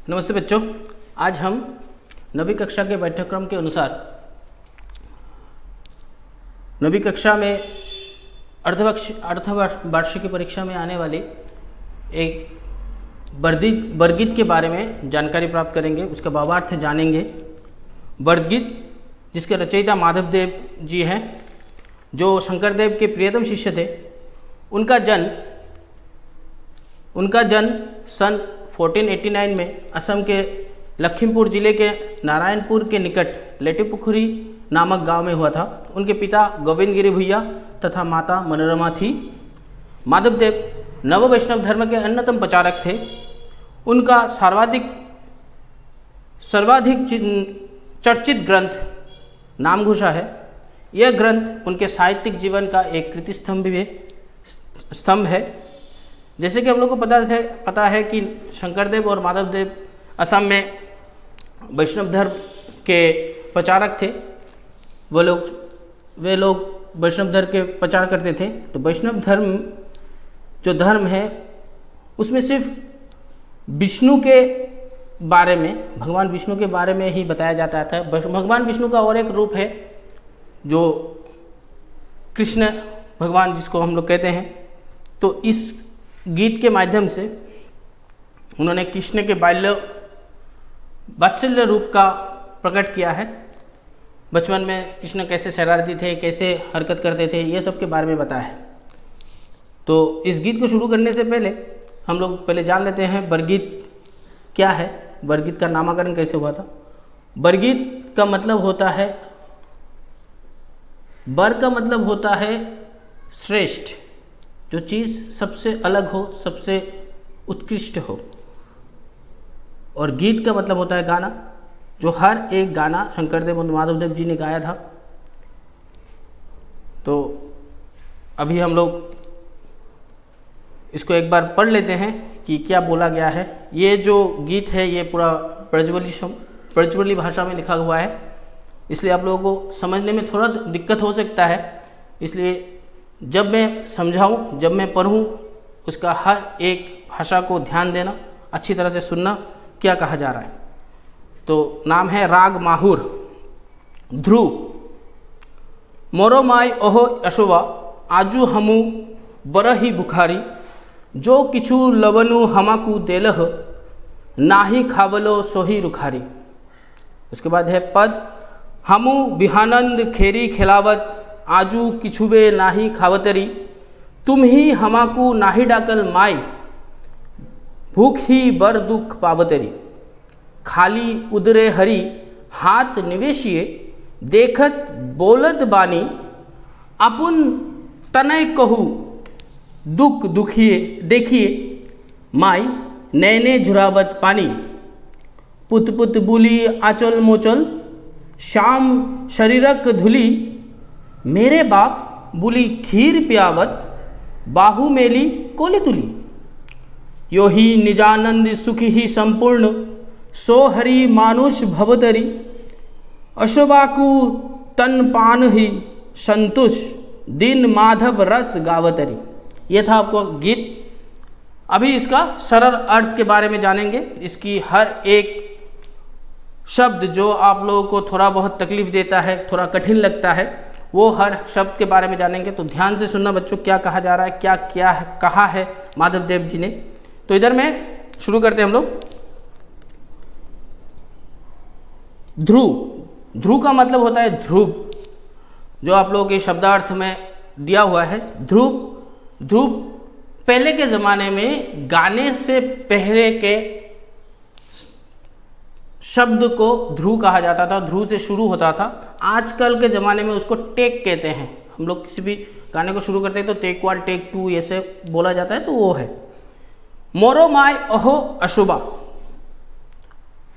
नमस्ते बच्चों, आज हम 9वीं कक्षा के पाठ्यक्रम के अनुसार 9वीं कक्षा में अर्धवार्षिक परीक्षा में आने वाली एक बरगीत के बारे में जानकारी प्राप्त करेंगे, उसका भावार्थ जानेंगे। बरगीत जिसके रचयिता माधवदेव जी हैं, जो शंकरदेव के प्रियतम शिष्य थे। उनका जन्म सन 1489 में असम के लखीमपुर जिले के नारायणपुर के निकट लेटीपुखुरी नामक गांव में हुआ था। उनके पिता गोविंदगिरी भुइया तथा माता मनोरमा थी। माधवदेव नव वैष्णव धर्म के अन्यतम प्रचारक थे। उनका सर्वाधिक चर्चित ग्रंथ नामघोषा है। यह ग्रंथ उनके साहित्यिक जीवन का एक स्तंभ है। जैसे कि हम लोग को पता है कि शंकरदेव और माधवदेव असम में वैष्णव धर्म के प्रचारक थे। वे लोग वैष्णव धर्म के प्रचार करते थे। तो वैष्णव धर्म जो धर्म है उसमें सिर्फ विष्णु के बारे में, भगवान विष्णु के बारे में ही बताया जाता है। भगवान विष्णु का और एक रूप है जो कृष्ण भगवान, जिसको हम लोग कहते हैं। तो इस गीत के माध्यम से उन्होंने कृष्ण के वात्सल्य रूप का प्रकट किया है। बचपन में कृष्ण कैसे शरारती थे, कैसे हरकत करते थे, ये सब के बारे में बताया है। तो इस गीत को शुरू करने से पहले हम लोग जान लेते हैं बरगीत क्या है, बरगीत का नामकरण कैसे हुआ था। बरगीत का मतलब होता है, बर का मतलब होता है श्रेष्ठ, जो चीज़ सबसे अलग हो, सबसे उत्कृष्ट हो। और गीत का मतलब होता है गाना, जो हर एक गाना शंकरदेव और माधवदेव जी ने गाया था। तो अभी हम लोग इसको एक बार पढ़ लेते हैं कि क्या बोला गया है। ये जो गीत है ये पूरा ब्रजवली भाषा में लिखा हुआ है, इसलिए आप लोगों को समझने में थोड़ा दिक्कत हो सकता है। इसलिए जब मैं समझाऊं, जब मैं पढ़ूं, उसका हर एक भाषा को ध्यान देना, अच्छी तरह से सुनना क्या कहा जा रहा है। तो नाम है राग माहुर। ध्रुव। मोरो माय ओहो अशोवा आजू हमू बरही बुखारी, जो किछु लवनु हमाकू देलह नाही खावलो सोही रुखारी। उसके बाद है पद। हमू बिहानंद खेरी खिलावत आजू किछुबे नाही खावतरी, तुम ही हमाकू नाही डाकल माई भूख ही बर दुख पावतरी। खाली उदरे हरी हाथ निवेशिए, देखत बोलत बानी अपुन तनय कहू दुख दुखिए देखिए, माई नैने झुरावत पानी। पुत पुत बुली आचल मोचल शाम शरीरक धुली, मेरे बाप बुली खीर प्यावत बाहु मेली कोली तुली। यो ही निजानंद सुखी ही संपूर्ण, सो हरि मानुष भवतरी। अशोबाकू तन पान ही संतुष, दिन माधव रस गावतरी। ये था आपको गीत। अभी इसका सरल अर्थ के बारे में जानेंगे। इसकी हर एक शब्द जो आप लोगों को थोड़ा बहुत तकलीफ देता है, थोड़ा कठिन लगता है, वो हर शब्द के बारे में जानेंगे। तो ध्यान से सुनना बच्चों, क्या कहा जा रहा है, क्या क्या है, कहा है माधवदेव जी ने। तो इधर में शुरू करते हैं हम लोग। ध्रुव। ध्रुव का मतलब होता है ध्रुव, जो आप लोगों के शब्दार्थ में दिया हुआ है। ध्रुव पहले के ज़माने में गाने से पहले के शब्द को ध्रुव कहा जाता था, ध्रुव से शुरू होता था। आजकल के ज़माने में उसको टेक कहते हैं। हम लोग किसी भी गाने को शुरू करते हैं तो टेक 1 टेक 2 ऐसे बोला जाता है, तो वो है। मोरो माय अहो अशुभा।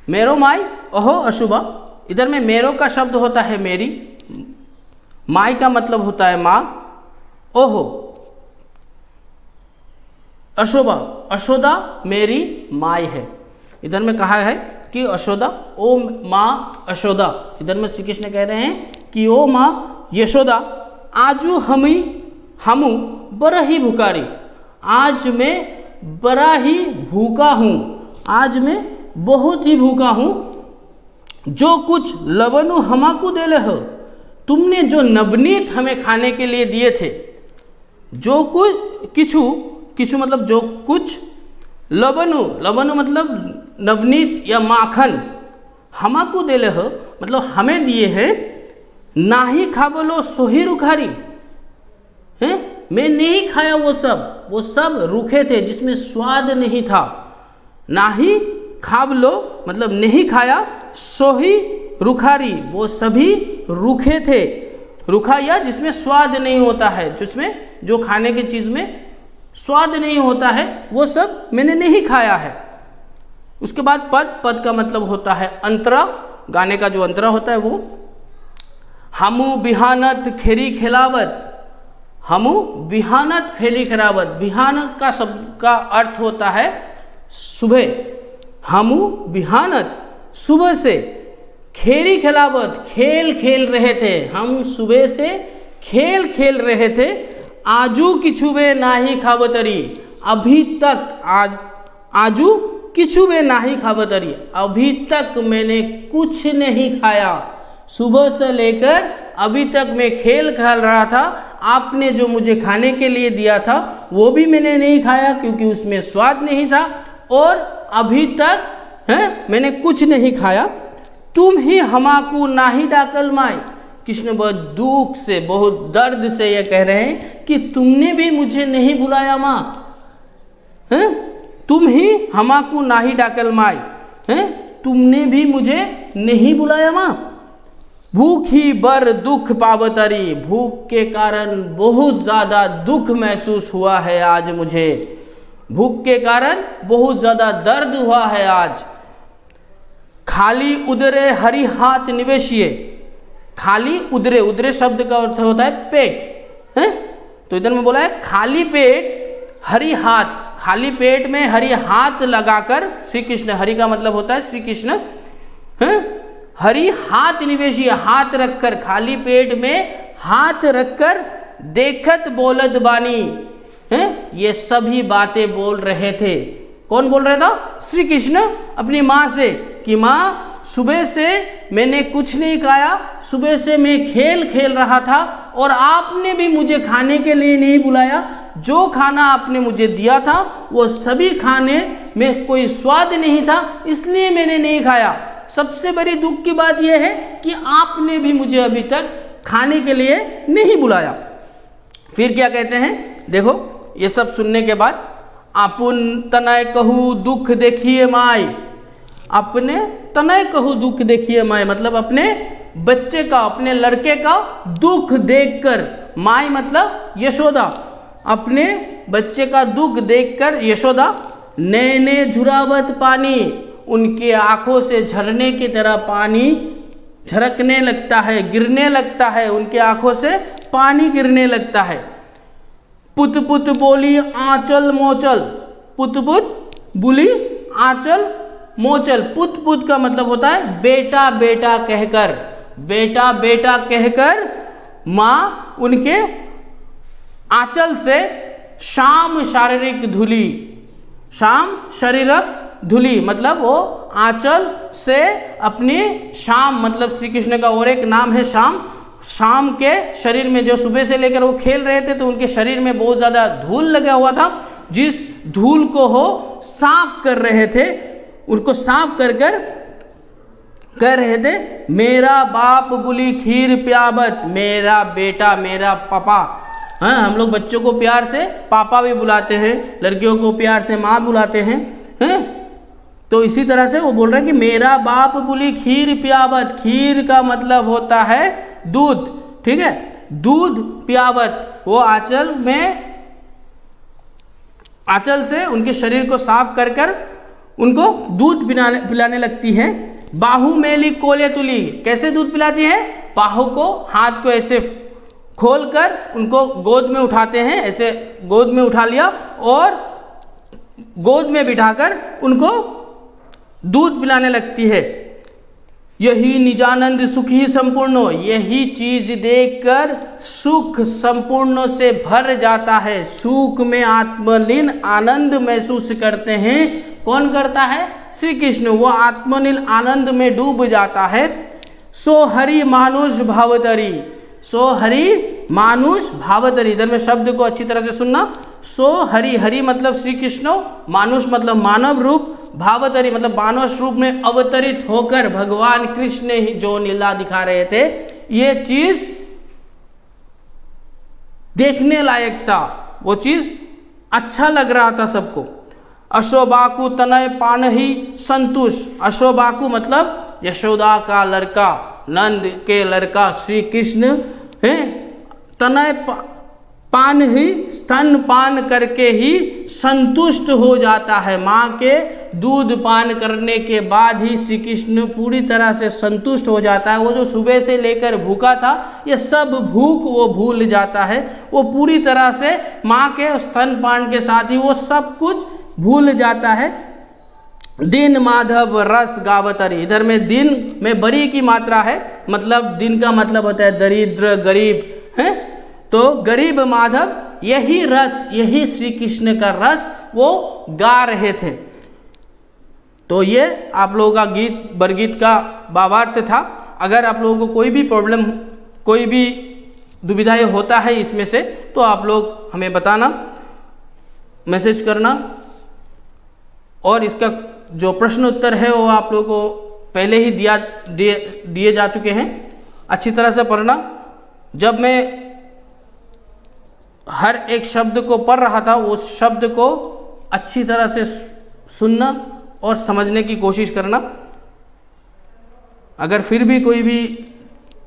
मेरो माय अहो अशुभा, इधर में मेरो का शब्द होता है मेरी, माय का मतलब होता है माँ, ओहो अशोभा, अशोदा मेरी माय है। इधर में कहा है कि अशोदा, ओ माँ अशोदा। इधर में श्री कृष्ण कह रहे हैं कि ओ माँ यशोदा, आजू हमू बड़ा ही भुकारी, आज मैं बड़ा ही भूखा हूँ, आज मैं बहुत ही भूखा हूँ। जो कुछ लवनु हमाकू देले हो, तुमने जो नवनीत हमें खाने के लिए दिए थे, जो कुछ किछु मतलब जो कुछ, लवनु मतलब नवनीत या माखन, हमाकू देले हो मतलब हमें दिए हैं। नाही खावलो सोही रुखारी है, मैं नहीं खाया वो सब रूखे थे जिसमें स्वाद नहीं था। नाही खावलो मतलब नहीं खाया, सोही रुखारी वो सभी रूखे थे। रूखा या जिसमें स्वाद नहीं होता है, जिसमें जो खाने की चीज़ में स्वाद नहीं होता है, वो सब मैंने नहीं खाया है। उसके बाद पद का मतलब होता है अंतरा, गाने का जो अंतरा होता है वो। हमू बिहानत खेरी खिलावत, हमू बिहानत खेरी खिलावत, बिहान का शब्द का अर्थ होता है सुबह। हमू बिहानत सुबह से, खेरी खिलावत खेल रहे थे, हम सुबह से खेल रहे थे। आजू किछुबे नाही खावतरी, अभी तक आजू किछुबे नाही खावतरी, अभी तक मैंने कुछ नहीं खाया। सुबह से लेकर अभी तक मैं खेल रहा था। आपने जो मुझे खाने के लिए दिया था वो भी मैंने नहीं खाया क्योंकि उसमें स्वाद नहीं था, और अभी तक मैंने कुछ नहीं खाया। तुम ही हमाकू नाही डाकल माई, कृष्ण बहुत दुख से, बहुत दर्द से ये कह रहे हैं कि तुमने भी मुझे नहीं बुलाया माँ, तुम ही हमाकू नाही डाकल माई, तुमने भी मुझे नहीं बुलाया माँ। भूखी बर दुख पावतरी, भूख के कारण बहुत ज़्यादा दुख महसूस हुआ है आज मुझे, भूख के कारण बहुत ज़्यादा दर्द हुआ है आज। खाली उदरे हरि हाथ निवेशिए, खाली उदरे शब्द का अर्थ होता है पेट, तो इधर में बोला है खाली पेट हरि हाथ, खाली पेट में हरि हाथ लगाकर, श्री कृष्ण, हरि का मतलब होता है श्री कृष्ण, हरि हाथ निवेशी, हाथ रखकर, खाली पेट में हाथ रखकर, देखत बोलत बानी, ये सभी बातें बोल रहे थे। कौन बोल रहा था? श्री कृष्ण अपनी माँ से कि माँ सुबह से मैंने कुछ नहीं खाया, सुबह से मैं खेल रहा था और आपने भी मुझे खाने के लिए नहीं बुलाया। जो खाना आपने मुझे दिया था वो सभी खाने में कोई स्वाद नहीं था, इसलिए मैंने नहीं खाया। सबसे बड़ी दुख की बात यह है कि आपने भी मुझे अभी तक खाने के लिए नहीं बुलाया। फिर क्या कहते हैं, देखो ये सब सुनने के बाद, आपुन तनय कहू दुख देखिए माई, अपने तनय कहू दुख देखिए माई मतलब अपने बच्चे का, अपने लड़के का दुख देखकर, माई मतलब यशोदा, अपने बच्चे का दुख देखकर यशोदा नैने झुरावत पानी, उनके आंखों से झरने की तरह पानी झरकने लगता है, गिरने लगता है, उनके आंखों से पानी गिरने लगता है। पुत पुत बोली आंचल मोचल, पुत पुत बोली आंचल मोचल, पुत पुत का मतलब होता है बेटा बेटा कहकर, बेटा बेटा कहकर माँ उनके आंचल से शाम शारीरिक धुली, शाम शारीरिक धुली मतलब वो आंचल से अपनी शाम मतलब श्री कृष्ण का और एक नाम है शाम, शाम के शरीर में जो सुबह से लेकर वो खेल रहे थे तो उनके शरीर में बहुत ज़्यादा धूल लगा हुआ था, जिस धूल को वो साफ कर रहे थे, उनको साफ कर कह रहे थे मेरा बाप बुली खीर प्यावत, मेरा बेटा मेरा पापा। हाँ, हम लोग बच्चों को प्यार से पापा भी बुलाते हैं, लड़कियों को प्यार से माँ बुलाते हैं, तो इसी तरह से वो बोल रहे हैं कि मेरा बाप बुली खीर प्यावत, खीर का मतलब होता है दूध, ठीक है, दूध प्यावत, वो आंचल में, आंचल से उनके शरीर को साफ कर उनको दूध पिलाने लगती है। बाहु मेली कोले तुली, कैसे दूध पिलाती है? बाहु को, हाथ को ऐसे खोलकर उनको गोद में उठाते हैं, ऐसे गोद में उठा लिया और गोद में बिठाकर उनको दूध पिलाने लगती है। यही निजानंद सुखी संपूर्ण, यही चीज देखकर सुख संपूर्ण से भर जाता है, सुख में आत्मलीन आनंद महसूस करते हैं। कौन करता है? श्री कृष्ण। वो आत्मनिल आनंद में डूब जाता है। सो हरि मानुष भावतरी, सो हरि मानुष भावतरी। इधर में शब्द को अच्छी तरह से सुनना। सो हरि, हरि मतलब श्री कृष्ण, मानुष मतलब मानव रूप, भावतरी मतलब मानुष रूप में अवतरित होकर भगवान कृष्ण ही जो लीला दिखा रहे थे, ये चीज देखने लायक था, वो चीज अच्छा लग रहा था सबको। अशोबाकु तनय पान ही संतुष। अशोबाकु मतलब यशोदा का लड़का, नंद के लड़का श्री कृष्ण है। तनय पान ही, स्तन पान करके ही संतुष्ट हो जाता है। माँ के दूध पान करने के बाद ही श्री कृष्ण पूरी तरह से संतुष्ट हो जाता है। वो जो सुबह से लेकर भूखा था, ये सब भूख वो भूल जाता है। वो पूरी तरह से माँ के स्तन पान के साथ ही वो सब कुछ भूल जाता है। दिन माधव रस गावतरी। इधर में दिन में बरी की मात्रा है, मतलब दिन का मतलब होता है दरिद्र, गरीब है। तो गरीब माधव यही रस, यही श्री कृष्ण का रस वो गा रहे थे। तो ये आप लोगों का गीत बरगीत का भावार्थ था। अगर आप लोगों को कोई भी प्रॉब्लम, कोई भी दुविधाएं होता है इसमें से, तो आप लोग हमें बताना, मैसेज करना। और इसका जो प्रश्न उत्तर है वो आप लोगों को पहले ही दिए जा चुके हैं। अच्छी तरह से पढ़ना। जब मैं हर एक शब्द को पढ़ रहा था, उस शब्द को अच्छी तरह से सुनना और समझने की कोशिश करना। अगर फिर भी कोई भी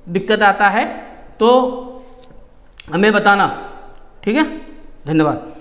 दिक्कत आता है तो हमें बताना, ठीक है। धन्यवाद।